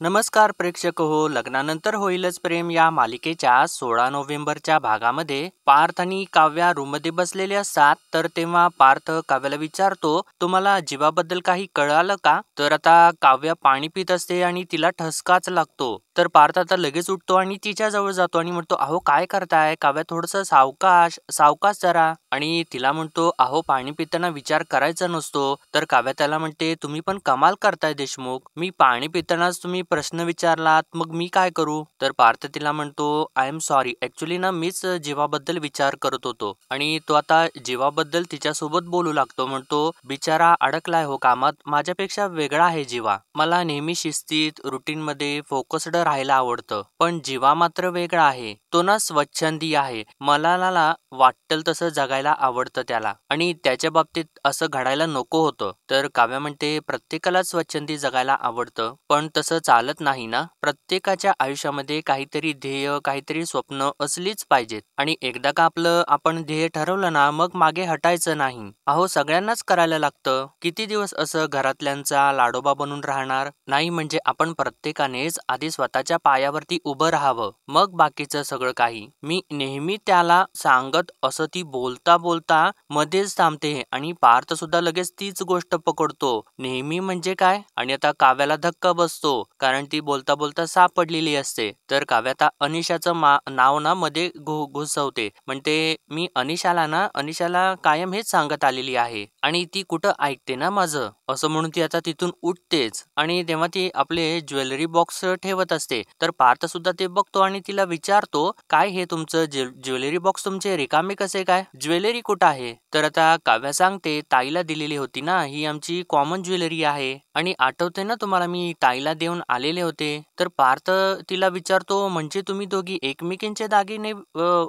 नमस्कार प्रेक्षक हो, लग्नानंतर होईलच प्रेम या मालिकेच्या 16 नोव्हेंबरच्या भागामध्ये पार्थ आणि काव्या रूममध्ये बसलेले असतात. तर तेव्हा पार्थ काव्याला विचारतो, तुम्हाला जीवाबद्दल काही कळालं का? तर आता काव्या पाणी पित असते आणि तिला ठसकाच लागतो. तर पार्थ आता लगेच उठतो आणि तिच्या जवळ जातो आणि म्हणतो, अहो काय करताय काव्या, थोडस सावकाश सावकाश जरा. आणि तिला म्हणतो, अहो पाणी पिताना विचार करायचा नसतो. तर काव्या त्याला म्हणते, तुम्ही पण कमाल करताय देशमुख, मी पाणी पितानाच तुम्ही प्रश्न विचारलात, मग मी काय करू? तर पार्थ तिला म्हणतो, आय एम सॉरी, ऍक्च्युली ना मीच जीवाबद्दल विचार करत होतो. आणि तो आता जीवाबद्दल तिच्यासोबत बोलू लागतो. म्हणतो, बिचारा अडकलाय हो कामात, माझ्यापेक्षा वेगळा आहे जीवा. मला नेहमी शिस्तीत रुटीन मध्ये फोकस्ड राहायला आवडतं, पण जीवा मात्र वेगळा आहे. तो ना स्वच्छंदी आहे. मला वाटेल तसं जगायला आवडतं त्याला, आणि त्याच्या बाबतीत असं घडायला नको होतं. तर काव्या म्हणते, प्रत्येकाला स्वच्छंदी जगायला आवडतं, पण तसं चालत नाही ना. प्रत्येकाच्या आयुष्यामध्ये काहीतरी ध्येय, काहीतरी स्वप्न असलीच पाहिजेत. आणि एकदा का आपण ध्येय ठरवलं ना, मग मागे हटायचं नाही. अहो सगळ्यांनाच करायला लागतं. किती दिवस असं घरातल्यांचा लाडोबा बनून राहणार? नाही, म्हणजे आपण प्रत्येकानेच आधी स्वतःच्या पायावरती उभं राहावं, मग बाकीचं सगळं काही. मी नेहमी त्याला सांगत असं ती बोलता बोलता मध्येच थांबते आणि पार्थ सुद्धा लगेच तीच गोष्ट पकडतो. नेहमी म्हणजे काय? आणि आता काव्याला धक्का बसतो, कारण ती बोलता बोलता सापडलेली असते. तर काव्या आता अनिशाचं नाव ना मध्ये घुसवते. म्हणते, मी अनिशाला कायम हेच सांगत आलेली आहे, आणि ती कुठं ऐकते ना माझं. असं म्हणून ती आता तिथून उठतेच, आणि तेव्हा ती आपले ज्वेलरी बॉक्स ठेवत असते. तर पार्थ सुद्धा ते बघतो आणि तिला विचारतो, काय हे तुमचं ज्वेलरी बॉक्स तुमचे रिकामे कसे काय? ज्वेलरी कुठं आहे? तर आता काव्या सांगते, ताईला दिलेली होती ना, ही आमची कॉमन ज्वेलरी आहे. आणि आठवते ना तुम्हाला, मी ताईला देऊन आलेले होते. तर पार्थ तिला विचारतो, म्हणजे तुम्ही दोघी एकमेकींचे दागिने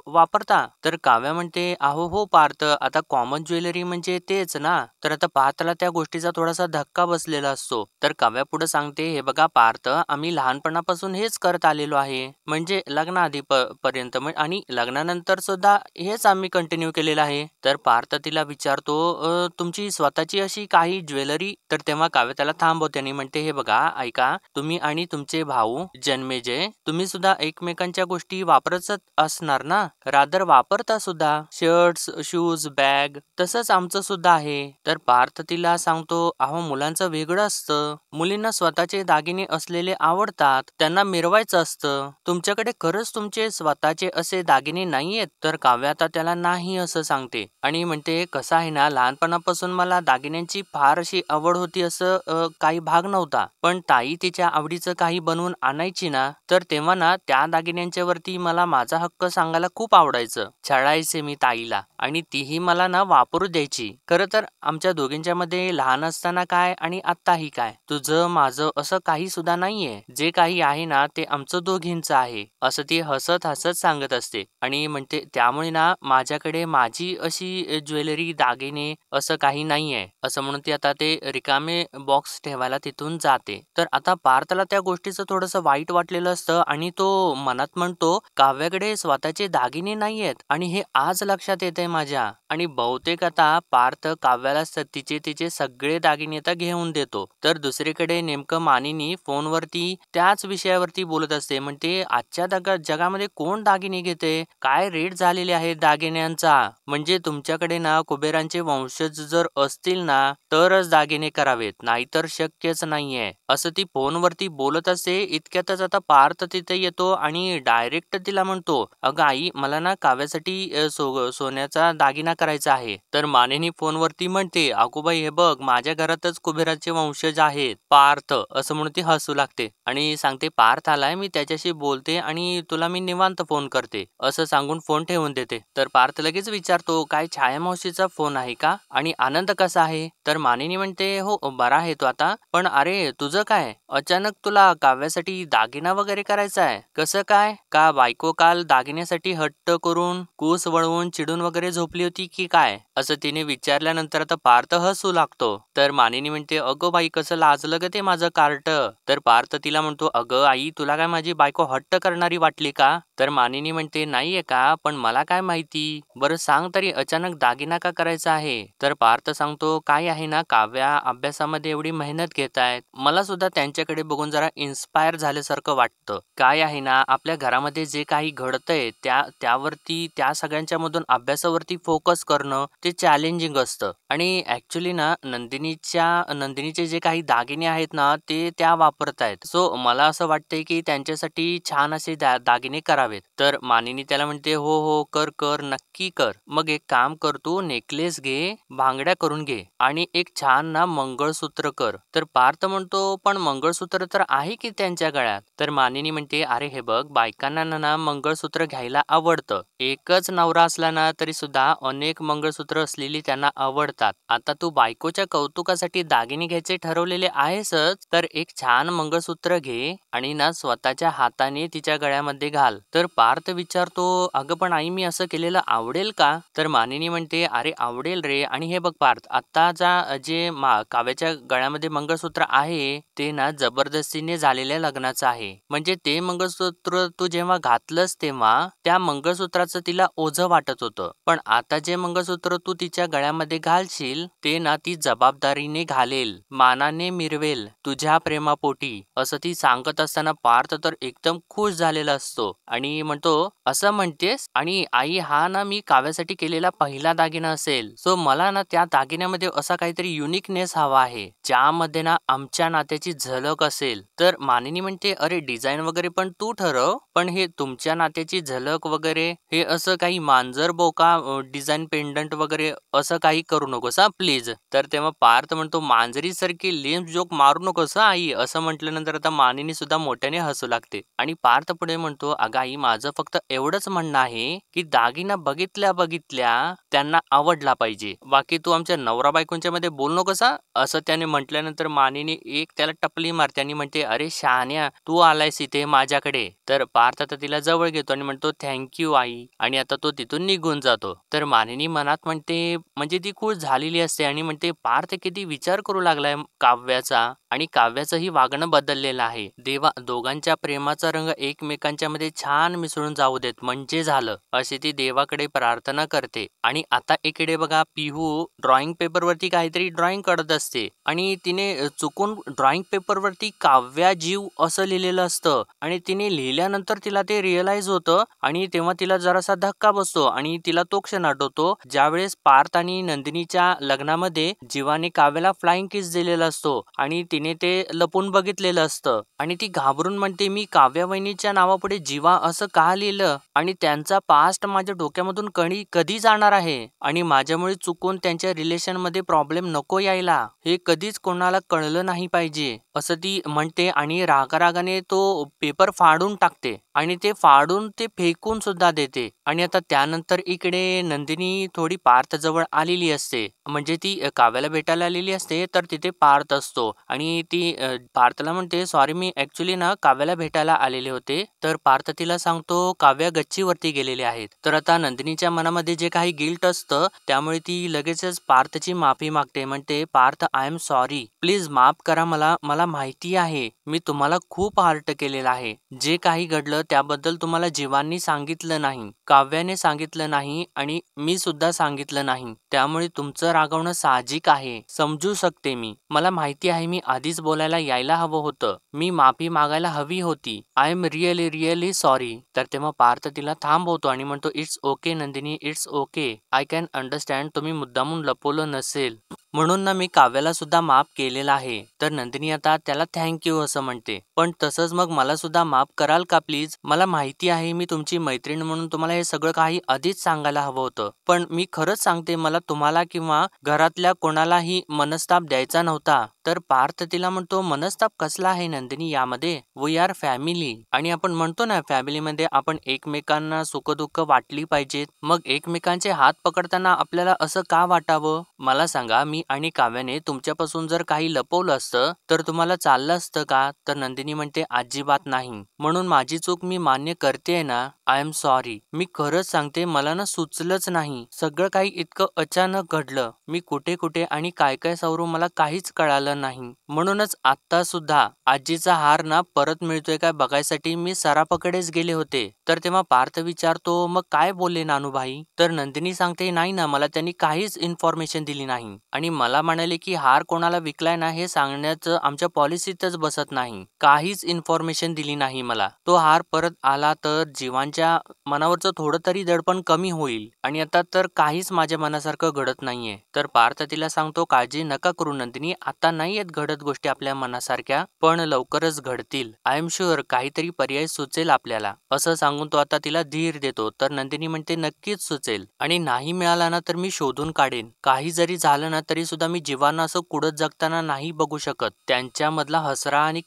वापरता? तर काव्या म्हणते, अहो हो पार्थ, आता कॉमन ज्वेलरी म्हणजे तेच ना. तर आता पार्थला त्या गोष्टीचा थोडासा धक्का बसलेला असतो. तर काव्या पुढे सांगते, हे बघा पार्थ, आम्ही लहानपणापासून हेच करत आलेलो आहे, म्हणजे लग्नाआधी पर्यंत आणि लग्नानंतर सुद्धा हेच आम्ही कंटिन्यू केलेलं आहे. तर पार्थ तिला विचारतो, तुमची स्वतःची अशी काही ज्वेलरी? तर तेव्हा काव्य त्याला थांबवते आणि म्हणते, हे बघा ऐका, तुम्ही आणि तुमचे भाऊ जन्मेजय, तुम्ही सुद्धा एकमेकांच्या गोष्टी वापरतच असणार ना, रादर वापरता सुद्धा, शर्ट्स, शूज, बॅग. तसंच आमचं सुद्धा आहे. तर पार्थ तिला सांगतो, अहो मुलांचं वेगळं असतं, मुलींना स्वतःचे दागिने असलेले आवडतात, त्यांना मिरवायचं असतं. तुमच्याकडे खरंच तुमचे स्वतःचे असे दागिने नाहीयेत? तर काव्य आता त्याला नाही असं सांगते, आणि म्हणते, कसं आहे ना, लहानपणापासून मला दागिन्यांची फार अशी आवड होती, असं काही भाग नव्हता, पण ताई तिच्या आवडीचं काही बनवून आणायची ना, तर तेव्हा ना त्या दागिन्यांच्या वरती मला माझा हक्क सांगायला खूप आवडायचं. छळायचे मी ताईला, आणि तीही मला ना वापरू द्यायची. खरं तर आमच्या दोघींच्या मध्ये लहान असताना काय आणि आत्ताही काय, तुझं माझं असं काही सुद्धा नाहीये. जे काही आहे ना, ते आमचं दोघींचं आहे, असं ती हसत हसत सांगत असते. आणि म्हणते, त्यामुळे ना माझ्याकडे माझी अशी ज्वेलरी, दागिने असं काही नाहीये. असं म्हणून ती आता ते रिकामे बॉक्स ठेवायला तिथून जाते. तर आता पार्थला त्या गोष्टीचं थोडंसं वाईट वाटलेलं असतं, आणि तो मनात म्हणतो, काव्याकडे स्वतःचे दागिने नाहीयेत, आणि हे आज लक्षात येतंय माझ्या. आणि बहुतेक आता पार्थ काव्याला तिचे सगळे दागिने आता घेऊन देतो. तर दुसरीकडे नेमकं मानिनी फोनवरती त्याच विषयावरती बोलत असते. म्हणते, आजच्या जगामध्ये कोण दागिने घेते? काय रेट झालेले आहेत दागिन्यांचा? म्हणजे तुमच्याकडे ना कुबेरांचे वंशज जर असतील ना, तरच दागिने करावेत, नाहीतर शक्यच नाहीये. असं ती फोनवरती बोलत असते. इतक्यातच आता पार्थ तिथे येतो आणि डायरेक्ट तिला म्हणतो, अगं आई, मला ना काव्यासाठी सोन्याचा दागिना करायचा आहे. तर मानिनी फोनवरती म्हणते, अगोबाई हे बघ, माझ्या घरातच कुबेराचे वंशज आहेत पार्थ. असं म्हणून ती हसू लागते आणि सांगते, पार्थ आलाय, मी त्याच्याशी बोलते आणि तुला मी निवांत फोन करते. असं सांगून फोन ठेवून देते. तर पार्थ लगेच विचारतो, काय छाया मावशीचा फोन आहे का? आणि आनंद कसा आहे? तर मानिनी म्हणते, हो बरा आहे तो आता, पण अरे तुझं काय? अचानक तुला काव्यासाठी दागिना वगैरे करायचा आहे? कसं काय? का बायको काल दागिन्यासाठी हट्ट करून कूस वळवून चिडून वगैरे झोपली होती की काय? असं तिने विचारल्यानंतर आता पार्थ हसू लागतो. तर मानिनी म्हणते, अगं बाई, कसं लाजलं ग ते माझं कार्ट. तर पार्थ तिला म्हणतो, अगं आई, तुला काय माझी बायको हट्ट करणारी वाटली का? तर मानिनी म्हणते, नाहीये का, पण मला काय माहिती. बरं सांग तरी, अचानक दागिना का करायचा आहे? तर पार्थ सांगतो, काय आहे ना काव्या अभ्यासामध्ये एवढी मेहनत घेत आहेत, मला सुद्धा त्यांच्याकडे बघून जरा इन्स्पायर झाल्यासारखं वाटतं. काय आहे ना, आपल्या घरामध्ये जे काही घडतंय त्यावरती त्या सगळ्यांच्या मधून अभ्यासावरती फोकस करणं ते चॅलेंजिंग असतं. आणि ऍक्च्युली ना नंदिनीचे जे काही दागिने आहेत ना ते त्या वापरतायत. सो मला असं वाटतंय की त्यांच्यासाठी छान असे दागिने करावेत. तर मानिनी त्याला म्हणते, हो हो कर कर नक्की कर. मग एक काम कर, तू नेकलेस घे, भांगड्या करून घे आणि एक छान ना मंगळसूत्र कर. तर पार्थ म्हणतो, पण मंगळसूत्र तर आहे की त्यांच्या गळ्यात. तर मानिनी म्हणते, अरे हे बघ, बायकांना ना मंगळसूत्र घ्यायला आवडतं. एकच नवरा असला ना तरी सुद्धा अनेक मंगळसूत्र असलेली त्यांना आवडतात. आता तू बायकोच्या कौतुकासाठी दागिने घ्यायचे ठरवलेले आहेसच, तर एक छान मंगळसूत्र घे आणि ना स्वतःच्या हाताने तिच्या गळ्यामध्ये घाल. तर पार्थ विचारतो, अगं पण आई मी असं केलेलं आवडेल का? तर मानिनी म्हणते, अरे आवडेल रे. आणि हे बघ पार्थ, आता जे काव्याच्या गळ्यामध्ये मंगळसूत्र आहे ते ना जबरदस्तीने झालेल्या लग्नाचं आहे. म्हणजे ते मंगळसूत्र तू जेव्हा घातलंस तेव्हा त्या मंगळसूत्राचं तिला ओझं वाटत होतं. पण आता जे मंगळसूत्र तू तिच्या गळ्यामध्ये घालशील ते ना ती जबाबदारीने घालेल, मानाने मिरवेल तुझ्या प्रेमापोटी, असं ती सांगत असताना पार्थ तर एकदम खुश झालेला असतो आणि म्हणतो, असं म्हणतेस? आणि आई हा ना मी काव्यासाठी केलेला पहिला दागिना असेल. सो मला ना त्या दागिन्यामध्ये असा काहीतरी युनिकनेस हवा आहे, ज्यामध्ये ना आमच्या नात्याची झलक असेल. तर मानिनी म्हणते, अरे डिझाईन वगैरे पण तू ठरव, पण हे तुमच्या नात्याची झलक वगैरे हे असं काही मांजर बोका डिझाईन पेंडंट वगैरे असं काही करू नकोस हा प्लीज. तर तेव्हा पार्थ म्हणतो, मांजरी सारखी लेम जोक मारू नकोस हा आई. असं म्हटल्यानंतर आता मानिनी सुद्धा मोठ्याने हसू लागते आणि पार्थ पुढे म्हणतो, अगं आई माझं फक्त एवढंच म्हणणं आहे की दागिना बघितल्या बघितल्या त्यांना आवडला पाहिजे, बाकी तू आमच्या नवरा बायकोंच्या मध्ये बोल नकोस हा. असं त्याने म्हटल्यानंतर मानिनी एक त्याला टपली मारते आणि म्हणते, अरे शहाण्या तू आलायस इथे माझ्याकडे. तर पार्थ आता तिला जवळ घेतो आणि म्हणतो, थँक्यू आई. आणि आता तो तिथून निघून जातो. तर मानिनी मनात म्हणते, म्हणजे ती खुश झालेली असते आणि म्हणते, पार्थ किती विचार करू लागलाय काव्याचा आणि काव्याचंही वागणं बदललेलं आहे. देवा दोघांच्या प्रेमाचा रंग एकमेकांच्या मध्ये छान मिसळून जाऊ देत म्हणजे झालं, अशी ती देवाकडे प्रार्थना करते. आणि आता इकडे बघा, पिहू ड्रॉइंग पेपरवरती काहीतरी ड्रॉइंग करत असते आणि तिने चुकून ड्रॉइंग पेपरवरती काव्या जीव असं लिहिलेलं असतं आणि तिने लिहिल्यानंतर तिला ते रिअलाइज होतं आणि तेव्हा तिला जरासा धक्का बसतो आणि तिला तो क्षण आठवतो ज्यावेळेस पार्थ आणि नंदिनीच्या लग्नामध्ये जीवाने काव्याला फ्लाइंग किस दिलेला असतो आणि तिने ते लपून बघितलेलं असतं आणि ती घाबरून म्हणते, मी काव्या वहिनीच्या नावापुढे जीवा असं का लिहिलं आणि त्यांचा पास्ट माझ्या डोक्यामधून कधी जाणार आहे आणि माझ्यामुळे चुकून त्यांच्या रिलेशन मध्ये प्रॉब्लेम नको यायला, हे कधीच कोणाला कळलं नाही पाहिजे, असं ती म्हणते आणि रागारागाने तो पेपर फाडून टाकते आणि ते फाडून ते फेकून सुद्धा देते. आणि आता त्यानंतर इकडे नंदिनी थोडी पार्थ जवळ आलेली असते, म्हणजे ती काव्याला भेटायला आलेली असते, तर तिथे पार्थ असतो आणि ती पार्थला म्हणते, सॉरी मी ऍक्च्युली ना काव्याला भेटायला आलेले होते. तर पार्थ तिला सांगतो, काव्या गच्चीवरती गेलेले आहेत. तर आता नंदिनीच्या मनामध्ये जे काही गिल्ट असतं त्यामुळे ती लगेचच पार्थची माफी मागते, म्हणते, Parth I am sorry, please माफ करा मला माहिती आहे मी तुम्हाला खूप हर्ट केलेलं आहे, जे काही घडलं त्याबद्दल तुम्हाला जीवांनी सांगितलं नाही, काव्याने सांगितलं नाही आणि मी सुद्धा सांगितलं नाही, त्यामुळे तुमचं रागवणं साहजिक आहे, समजू शकते मी, मला माहिती आहे मी आधीच बोलायला यायला हवं होतं, मी माफी मागायला हवी होती, I am really really sorry. तर तेव्हा पार्थ तिला थांबवतो आणि म्हणतो, it's okay Nandini, it's okay, I can understand, तुम्ही मुद्दामून लपवलं नसेल म्हणून ना मी काव्याला सुद्धा माफ केलेला आहे. तर नंदिनी आता त्याला थँक्यू असं म्हणते, पण तसंच मग मला सुद्धा माफ कराल का प्लीज, मला माहिती आहे मी तुमची मैत्रीण म्हणून तुम्हाला हे सगळं काही आधीच सांगायला हवं होतं, पण मी खरंच सांगते मला तुम्हाला किंवा घरातल्या कोणालाही मनस्ताप द्यायचा नव्हता. तर पार्थ तिला म्हणतो, मनस्ताप कसला आहे नंदिनी यामध्ये, वी आर फॅमिली आणि आपण म्हणतो ना फॅमिलीमध्ये आपण एकमेकांना सुखदुःख वाटली पाहिजेत, मग एकमेकांचे हात पकडताना आपल्याला असं का वाटावं. मला सांगा, मी आणि काव्याने तुमच्यापासून जर काही लपवलं असतं तर तुम्हाला चाललं असतं का. तर नंदिनी म्हणते, अजिबात नाही, म्हणून माझी चूक मी मान्य करते ना, आय एम सॉरी, मी खरंच सांगते मला ना सुचलंच नाही, सगळं काही इतकं अचानक घडलं, मी कुठे कुठे आणि काय काय सावरू मला काहीच कळालं झालं नाही. म्हणूनच आता सुद्धा आजीचा हार ना परत मिळतोय काय बघायसाठी मी सराफाकडेच गेले होते. तर तेव्हा पार्थ विचारतो, मग काय बोलले नानूभाई? तर नंदिनी सांगते, नाही ना, मला त्यांनी काहीच इन्फॉर्मेशन दिली नाही आणि मला म्हणाले की हार कोणाला विकलाय ना हे सांगण्याचं आमच्या पॉलिसीतच बसत नाही. काहीच इन्फॉर्मेशन दिली नाही मला. तो हार परत आला तर जीवांच्या मनावरचं थोडं तरी दडपण कमी होईल आणि आता तर काहीच माझ्या मनासारखं घडत नाहीये. तर पार्थ तिला सांगतो, काळजी नका करू नंदिनी, आता नाही आहेत घडत गोष्टी आपल्या मनासारख्या, पण लवकरच घडतील. आय एम शुअर काहीतरी पर्याय सुचेल आपल्याला, असं सांगून तो आता तिला धीर देतो. तर नंदिनी म्हणते नक्कीच सुचेल आणि नाही मिळाला ना तर मी शोधून काढेन. काही जरी झालं ना तरी सुद्धा मी जीवांना असं कुडत जगताना नाही बघू शकत. त्यांच्यामधला हसरा आणि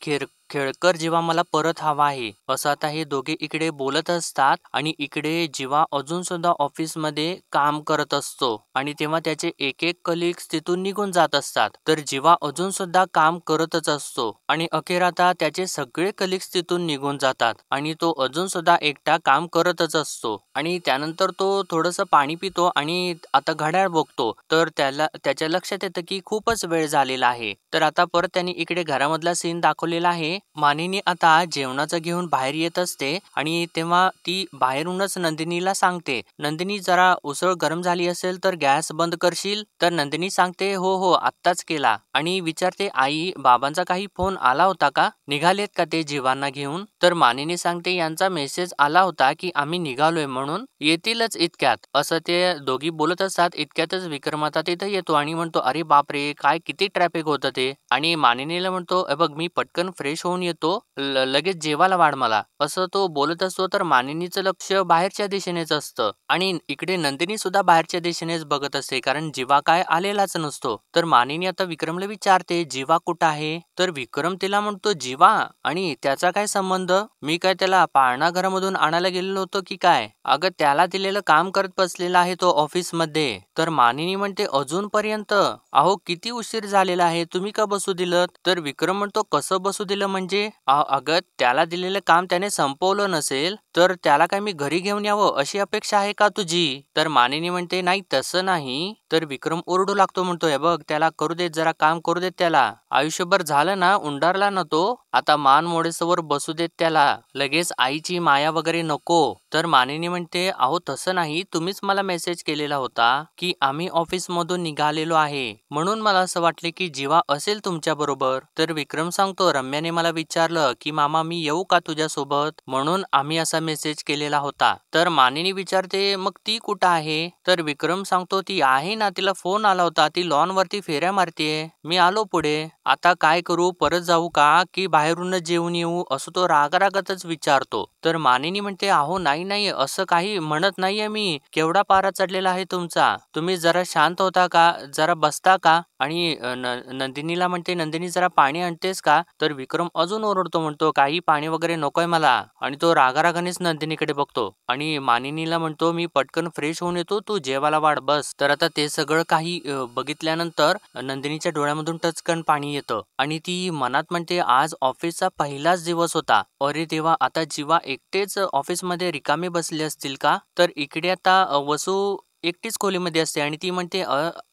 खेळकर जीवा मला परत हवा आहे, असं आता हे दोघे इकडे बोलत असतात आणि इकडे जीवा अजून सुद्धा ऑफिसमध्ये काम करत असतो आणि तेव्हा त्याचे एक एक कलिग्स तिथून निघून जात असतात. तर जीवा अजून सुद्धा काम करतच असतो आणि अखेर आता त्याचे सगळे कलिग्स तिथून निघून जातात आणि तो अजून सुद्धा एकटा काम करतच असतो. आणि त्यानंतर तो थोडंसं पाणी पितो आणि आता घड्याळ बघतो तर त्याच्या लक्षात येतं की खूपच वेळ झालेला आहे. तर आता परत त्यांनी इकडे घरामधला सीन दाखवलेला आहे. मानिनी आता जेवणाचं घेऊन बाहेर येत असते आणि तेव्हा ती बाहेरूनच नंदिनीला सांगते, नंदिनी जरा उसळ गरम झाली असेल तर गॅस बंद करशील? तर नंदिनी सांगते, हो हो आत्ताच केला आणि विचारते, आई बाबांचा काही फोन आला होता का? निघालेत का ते जीवांना घेऊन? तर मानिनी सांगते, यांचा मेसेज आला होता की आम्ही निघालोय म्हणून, येतीलच इतक्यात, असं ते दोघी बोलत असतात. इतक्यातच विक्रम आता तिथे येतो आणि म्हणतो, अरे बापरे काय किती ट्रॅफिक होतं ते. आणि मानिनीला म्हणतो, बघ मी पटकन फ्रेश होऊन येतो, लगेच जेवायला वाढ मला, असं तो बोलत असतो. तर मानिनीचं लक्ष बाहेरच्या दिशेनेच असतं आणि इकडे नंदिनी सुद्धा बाहेरच्या दिशेनेच बघत असते कारण जीवा काय आलेलाच नसतो. तर मानिनी आता विक्रमला विचारते, जीवा कुठं आहे? तर विक्रम तिला म्हणतो, जीवा आणि त्याचा काय संबंध? मी काय त्याला पाळणा घरामधून आणायला गेलेलो होतो की काय? अगं त्याला दिलेलं काम करत बसलेला आहे तो ऑफिस मध्ये. तर मानिनी म्हणते, अजूनपर्यंत? अहो किती उशीर झालेला आहे, तुम्ही का बसू दिलं? तर विक्रम म्हणतो, कसं बसू दिलं म्हणजे? अगं त्याला दिलेलं काम त्याने संपवलं नसेल तर त्याला काय मी घरी घेऊन यावं अशी अपेक्षा आहे का तुझी? तर मानिनी म्हणते, नाही तसं नाही. तर विक्रम ओरडू लागतो, म्हणतोय बघ त्याला करू देत, जरा काम करू देत त्याला, आयुष्यभर झालं ना उंडारला ना तो, आता मान मोडेसवर बसू देत त्याला, लगेच आईची माया वगैरे नको. तर मानिनी म्हणते, अहो तसं नाही, तुम्हीच मला मेसेज केलेला होता की आम्ही ऑफिस मधून निघालेलो आहे म्हणून मला असं वाटले की जीवा असेल तुमच्या बरोबर. तर विक्रम सांगतो, रम्याने मला विचारलं की मामा मी येऊ का तुझ्या सोबत, म्हणून आम्ही असा मेसेज केलेला होता. तर मानिनी विचारते, मग ती कुठं आहे? तर विक्रम सांगतो, ती आहे ना, तिला फोन आला होता, ती लॉन वरती फेऱ्या मारतीये, मी आलो पुढे. आता काय करू, परत जाऊ का की बाहेरूनच जेवून येऊ, असं तो रागारागातच विचारतो. तर मानिनी म्हणते, अहो नाही नाही असं काही म्हणत नाहीये मी, केवढा पारा चढलेला आहे तुमचा, तुम्ही जरा शांत होता का, जरा बसता का? आणि नंदिनीला म्हणते, नंदिनी जरा पाणी आणतेस का? तर विक्रम अजून ओरडतो, म्हणतो काही पाणी वगैरे नकोय मला आणि तो रागारागानेच नंदिनीकडे बघतो आणि मानिनीला म्हणतो, मी पटकन फ्रेश होऊन येतो, तू जेवायला वाढ बस. तर आता ते सगळं काही बघितल्यानंतर नंदिनीच्या डोळ्यामधून टचकन पाणी येतं आणि ती मनात म्हणते, आज ऑफिसचा पहिलाच दिवस होता, अरे देवा आता जीवा एकटेच ऑफिसमध्ये रिकामे बसले असतील का? तर इकडे आता वसू एकटीच खोलीमध्ये असते आणि ती म्हणते,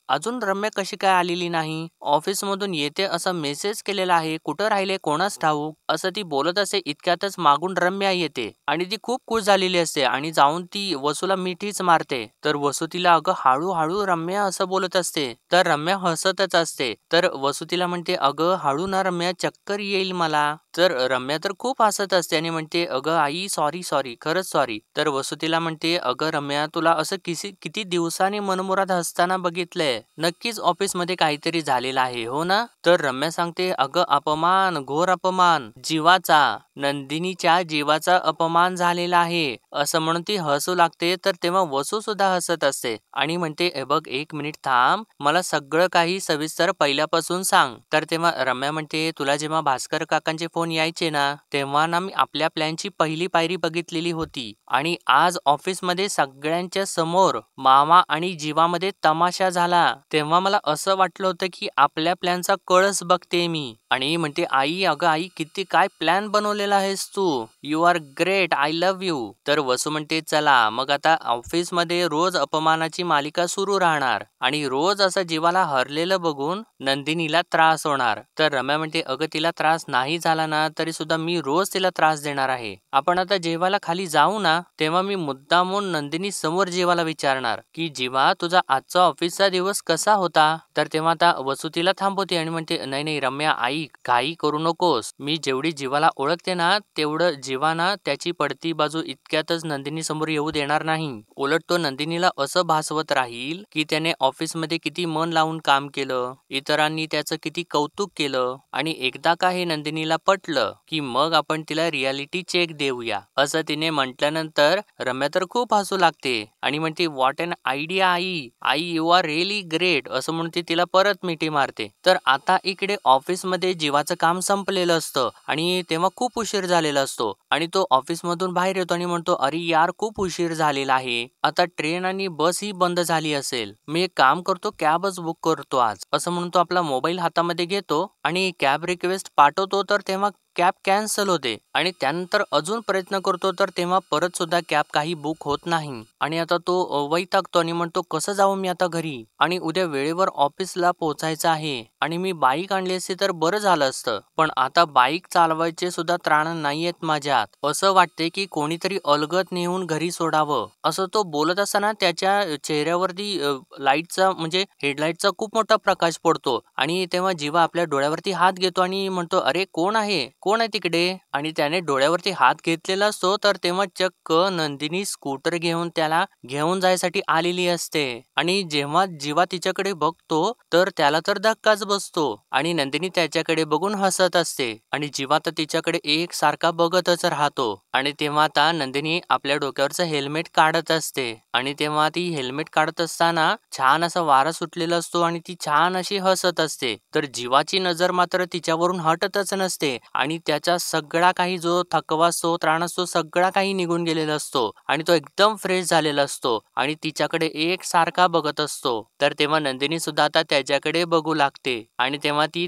अजून रम्या कशी काय आलेली नाही, ऑफिस मधून येते असा मेसेज केलेला आहे, कुठं राहिले कोणास ठाऊक, असं ती बोलत असते. इतक्यातच मागून रम्या येते आणि ती खूप खुश झालेली असते आणि जाऊन ती वसूला मिठीच मारते. तर वसू तिला, अगं हळूहळू रम्या, असं बोलत असते. तर रम्या हसतच असते. तर वसू तिला म्हणते, अगं हळू ना रम्या, चक्कर येईल मला. तर रम्या तर खूप हसत असते आणि म्हणते, अगं आई सॉरी सॉरी, खरंच सॉरी. तर वसू तिला म्हणते, अगं रम्या तुला असं किती दिवसांनी मनमुराद हसताना बघितलंय, नक्कीच ऑफिसमध्ये काहीतरी झालेलं आहे हो ना? तर रम्या सांगते, अगं अपमान, घोर अपमान जीवाचा, नंदिनीच्या जीवाचा अपमान झालेला आहे, असं म्हणून ती हसू लागते. तर तेव्हा वसू सुद्धा हसत असते आणि म्हणते, बघ एक मिनिट थांब, मला सगळं काही सविस्तर पहिल्यापासून सांग. तर तेव्हा रम्या म्हणते, तुला जेव्हा भास्कर काकांचे फोन यायचे ना तेव्हा ना मी आपल्या प्लॅनची पहिली पायरी बघितलेली होती आणि आज ऑफिसमध्ये सगळ्यांच्या समोर मामा आणि जीवामध्ये तमाशा झाला, तेव्हा मला असं वाटलं होतं की आपल्या प्लॅनचा कळस बघते मी आणि म्हणते आई, अगं आई, किती काय प्लॅन बनवलेला आहेस तू, you are great, I love you. तर वसू म्हणते चला मग आता ऑफिसमध्ये रोज अपमानाची मालिका सुरू राहणार आणि रोज असं जीवाला हरलेलं बघून नंदिनीला त्रास होणार. तर रम्या म्हणते अगं तिला त्रास नाही झाला ना तरी सुद्धा मी रोज तिला त्रास देणार आहे. आपण आता जेवायला खाली जाऊ ना तेव्हा मी मुद्दामून नंदिनी समोर जीवाला विचारणार की जीवा तुझा आजचा ऑफिसचा दिवस कसा होता. तर तेव्हा आता वसू तिला थांबवते आणि म्हणते नाही नाही रम्या आई, काही करू नकोस, मी जेवढी जीवाला ओळखते ना तेवढं जीवा ना त्याची पडती बाजू इतक्यातच नंदिनी समोर येऊ देणार नाही. उलट तो नंदिनीला असं भासवत राहील की त्याने ऑफिसमध्ये किती मन लावून काम केलं, इतरांनी त्याचं किती कौतुक केलं आणि एकदा का हे नंदिनीला पटलं की मग आपण तिला रियालिटी चेक देऊया. असं तिने म्हटल्यानंतर रम्या तर खूप हसू लागते आणि म्हणते व्हॉट अन आयडिया आई, आई यू आर रिअली ग्रेट असं म्हणून ती तिला परत मिठी मारते. तर आता इकडे ऑफिसमध्ये जीवाचं काम संपलेलं असतं आणि तेव्हा खूप उशीर झालेला असतो आणि तो ऑफिसमधून बाहेर येतो आणि म्हणतो अरे यार खूप उशीर झालेला आहे, आता ट्रेन आणि बस ही बंद झाली असेल, मी एक काम करतो कॅबच बुक करतो आज असं म्हणून तो आपला मोबाईल हातामध्ये घेतो आणि कॅब रिक्वेस्ट पाठवतो. तर तेव्हा कॅब कॅन्सल होते आणि त्यानंतर अजून प्रयत्न करतो तर तेव्हा परत सुद्धा कॅब काही बुक होत नाही आणि आता तो वैतागतो आणि म्हणतो कसं जाऊ मी आता घरी आणि उद्या वेळेवर ऑफिसला पोहोचायचं आहे आणि मी बाईक आणली असती तर बरं झालं असतं, पण आता बाईक चालवायचे सुद्धा त्राण नाहीयेत माझ्यात, असं वाटते की कोणीतरी अलगद नेऊन घरी सोडावं. असं तो बोलत असताना त्याच्या चेहऱ्यावरती लाईटचा म्हणजे हेडलाईटचा खूप मोठा प्रकाश पडतो आणि तेव्हा जीवा आपल्या डोळ्यावरती हात घेतो आणि म्हणतो अरे कोण आहे, कोण आहे तिकडे. आणि त्याने डोळ्यावरती हात घेतलेला असतो तर तेव्हा चक्क नंदिनी स्कूटर घेऊन त्याला घेऊन जायसाठी आलेली असते आणि जेव्हा जीवा तिच्याकडे बघतो तर त्याला तर धक्काच बसतो आणि नंदिनी त्याच्याकडे बघून हसत असते आणि जीवा तर तिच्याकडे एक सारखा बघतच राहतो. आणि तेव्हा आता नंदिनी आपल्या डोक्यावरचं हेल्मेट काढत असते आणि तेव्हा ती हेल्मेट काढत असताना छान असा वारा सुटलेला असतो आणि ती छान अशी हसत असते. तर जीवाची नजर मात्र तिच्यावरून हटतच नसते आणि त्याचा सगळा काही जो थकवा असतो, त्राण असतो, सगळा काही निघून गेलेला असतो आणि तो एकदम फ्रेश झालेला असतो आणि तिच्याकडे एक सारखा बघत असतो. तर तेव्हा नंदिनी सुद्धा आता त्याच्याकडे बघू लागते आणि तेव्हा ती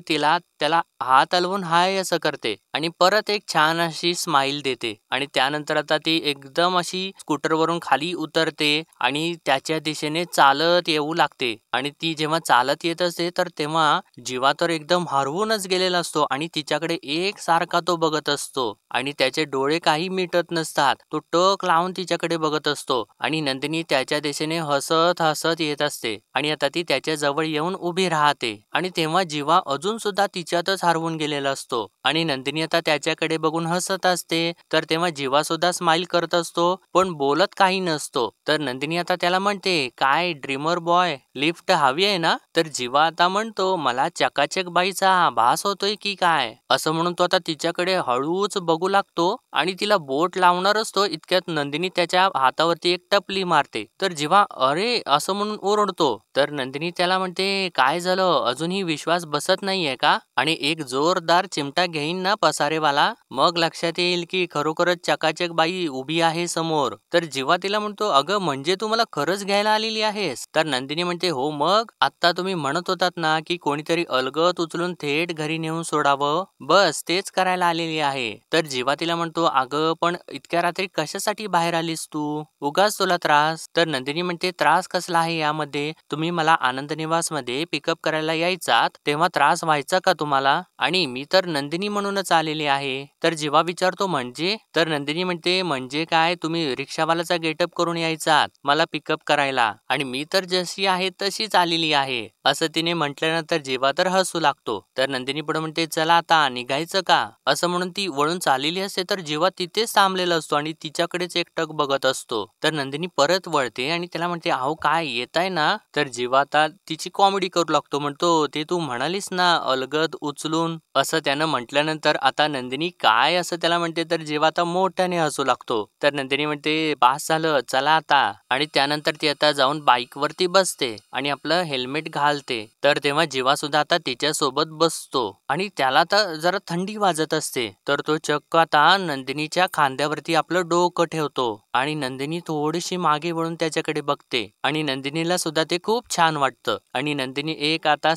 त्याला हात हलवून हाय असं करते आणि परत एक छान अशी स्माइल देते आणि त्यानंतर आता ती एकदम अशी स्कूटरवरून खाली उतरते आणि त्याच्या दिशेने चालत येऊ लागते आणि ती जेव्हा चालत येत असते तर तेव्हा जीवा तर एकदम हरवूनच गेलेला असतो आणि तिच्याकडे एक सारखा तो बघत असतो आणि त्याचे डोळे काही मिटत नसतात, तो टक लावून तिच्याकडे बघत असतो आणि नंदिनी त्याच्या दिशेने हसत हसत येत असते आणि आता ती त्याच्या जवळ येऊन उभी राहते आणि तेव्हा जीवा अजून सुद्धा तिच्यातच हरवून गेलेला असतो आणि नंदिनी आता त्याच्याकडे बघून हसत असते. तर तेव्हा जीवा सुद्धा स्माइल करत असतो पण बोलत काही नसतो. तर नंदिनी आता त्याला म्हणते काय ड्रीमर बॉय, लिफ्ट हवी आहे ना. तर जीवा आता म्हणतो मला चकाचक बाईचा आभास होतोय की काय, असं म्हणून तो आता तिच्याकडे हळूच बघू लागतो आणि तिला बोट लावणार असतो इतक्यात नंदिनी त्याच्या हातावरती एक टपली मारते. तर जीवा अरे असं म्हणून ओरडतो. तर नंदिनी त्याला म्हणते काय झालं, अजूनही विश्वास बसत नाहीये का, आणि एक जोरदार चिमटा घेईन ना पसारेवाला मग लक्षात येईल की खरोखरच चकाचक बाई उभी आहे समोर. तर जीवा तिला म्हणतो अगं म्हणजे तू मला खरंच घ्यायला आलेली आहेस. तर नंदिनी म्हणते हो मग, आता तुम्ही म्हणत होतात ना की कोणीतरी अलगद उचलून थेट घरी नेऊन सोडावं, बस तेच करायला आलेली आहे. तर जीवा तिला म्हणतो अगं पण इतक्या रात्री कशासाठी बाहेर आलीस तू, उगाच तुला त्रास. तर नंदिनी म्हणते त्रास कसला आहे यामध्ये, तुम्ही मला आनंद निवास मध्ये पिकअप करायला यायचात तेव्हा त्रास व्हायचा का तुम्हाला, आणि मी तर नंदिनी म्हणूनच आलेली आहे. तर जीवा विचारतो म्हणजे. तर नंदिनी म्हणते म्हणजे काय, तुम्ही रिक्षावाल्याचा गेटअप करून यायचात मला पिकअप करायला आणि मी तर जशी आहे तशीच आलेली आहे, असं तिने म्हटल्यानंतर जीवा तर हसू लागतो. तर नंदिनी पुढे म्हणते चला आता निघायचं का, असं म्हणून ती वळून चाललेली असते तर जीवा तिथेच थांबलेला असतो आणि तिच्याकडेच एकटक बघत असतो. तर नंदिनी परत वळते आणि त्याला म्हणते अहो काय येताय ना. तर जीवा आता तिची कॉमेडी करू लागतो, म्हणतो ते तू म्हणालीस ना अलगद उचलून, असं त्यानं म्हटल्यानंतर आता नंदिनी काय असं त्याला म्हणते तर जीवा आता मोठ्याने हसू लागतो. तर नंदिनी म्हणते बास झालं चला आता, आणि त्यानंतर ती आता जाऊन बाईक वरती बसते आणि आपलं हेल्मेट घालते. तर तेव्हा जीवा सुद्धा आता तिच्या सोबत बसतो आणि त्याला तर जरा थंडी वाजत असते. तर तो चक्क आता नंदिनीच्या खांद्यावरती आपलं डोकं ठेवतो आणि नंदिनी थोडीशी मागे वळून त्याच्याकडे बघते आणि नंदिनीला सुद्धा ते खूप खूप छान वाटतं. आणि नंदिनी एक आता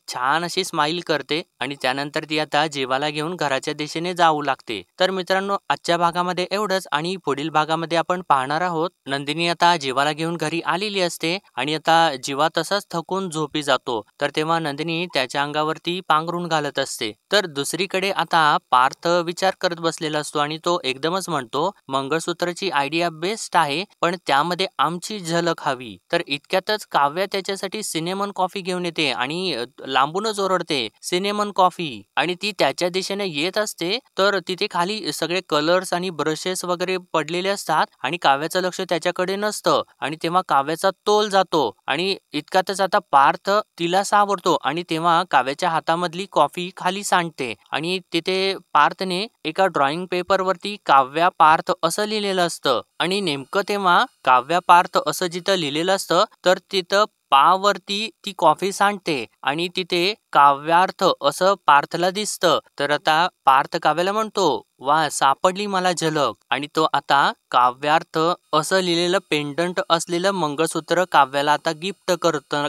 छान अशी स्माईल करते आणि त्यानंतर ती आता जीवाला घेऊन घराच्या दिशेने जाऊ लागते. तर मित्रांनो, आजच्या भागामध्ये एवढंच आणि पुढील भागामध्ये आपण पाहणार आहोत नंदिनी आता जीवाला घेऊन घरी आलेली असते आणि आता जीवा तसाच थकून झोपी जातो. तर तेव्हा नंदिनी त्याच्या अंगावरती पांघरून घालत असते. तर दुसरीकडे आता पार्थ विचार करत बसलेला असतो आणि तो एकदमच म्हणतो, मंगळसूत्राची आयडिया बेस्ट आहे, पण त्यामध्ये आमची झलक हवी. तर इतक्यातच काव्या त्याच्यासाठी सिनेमन कॉफी घेऊन येते आणि लांबूनच ओरडते, सिनेमन कॉफी. आणि ती त्याच्या दिशेने येत असते तर तिथे खाली सगळे कलर्स आणि ब्रशेस वगैरे पडलेले असतात आणि काव्याचं लक्ष त्याच्याकडे नसतं आणि तेव्हा काव्याचा तोल जातो आणि इतक्यातच आता पार्थ तिला सावरतो आणि तेव्हा काव्याच्या हातामधली कॉफी खाली सांडते आणि तिथे पार्थने एका ड्रॉइंग पेपरवरती काव्या पार्थ असं लिहिलेलं असतं आणि नेमकं तेव्हा काव्या पार्थ असं जिथं लिहिलेलं असतं तर तिथं पावरती ती कॉफी सांडते आणि तिथे काव्यार्थ असं पार्थला दिसतं. तर आता पार्थ काव्याला म्हणतो, वा सापडली मला झलक. आणि तो आता काव्यार्थ असं लिहिलेलं पेंडंट असलेलं मंगळसूत्र काव्याला आता गिफ्ट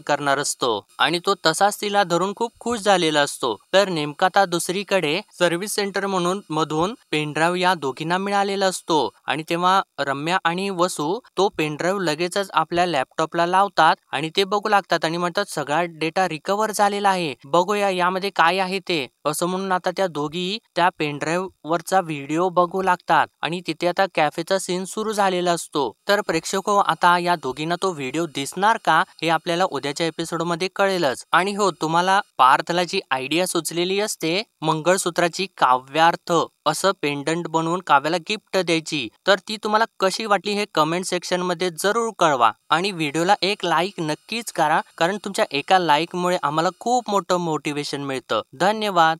करणार असतो आणि तो तसाच तिला धरून खूप खुश झालेला असतो. तर नेमका आता दुसरीकडे सर्व्हिस सेंटर मधून पेनड्राईव्ह या दोघींना मिळालेला असतो आणि तेव्हा रम्या आणि वसू तो पेनड्राईव्ह लगेचच आपल्या लॅपटॉपला लावतात आणि ते बघू लागतात आणि म्हणतात, सगळा डेटा रिकव्हर झालेला आहे, बघूया यामध्ये काय आहे ते. असं म्हणून आता त्या दोघी त्या पेनड्राईव्ह वरचा व्हिडिओ बघू लागतात आणि तिथे आता कॅफेचा सीन सुरू झालेला असतो. तर प्रेक्षको, आता या दोघींना तो व्हिडिओ दिसणार का हे आपल्याला उद्याच्या एपिसोड मध्ये कळेलच. आणि हो, तुम्हाला पार्थला जी आयडिया सुचलेली असते मंगळसूत्राची काव्यार्थ असं पेंडंट बनवून काव्याला गिफ्ट द्यायची, तर ती तुम्हाला कशी वाटली हे कमेंट सेक्शन मध्ये जरूर कळवा आणि व्हिडिओला एक लाईक नक्कीच करा, कारण तुमच्या एका लाईक मुळे आम्हाला खूप मोठं मोटिवेशन मिळतं. धन्यवाद.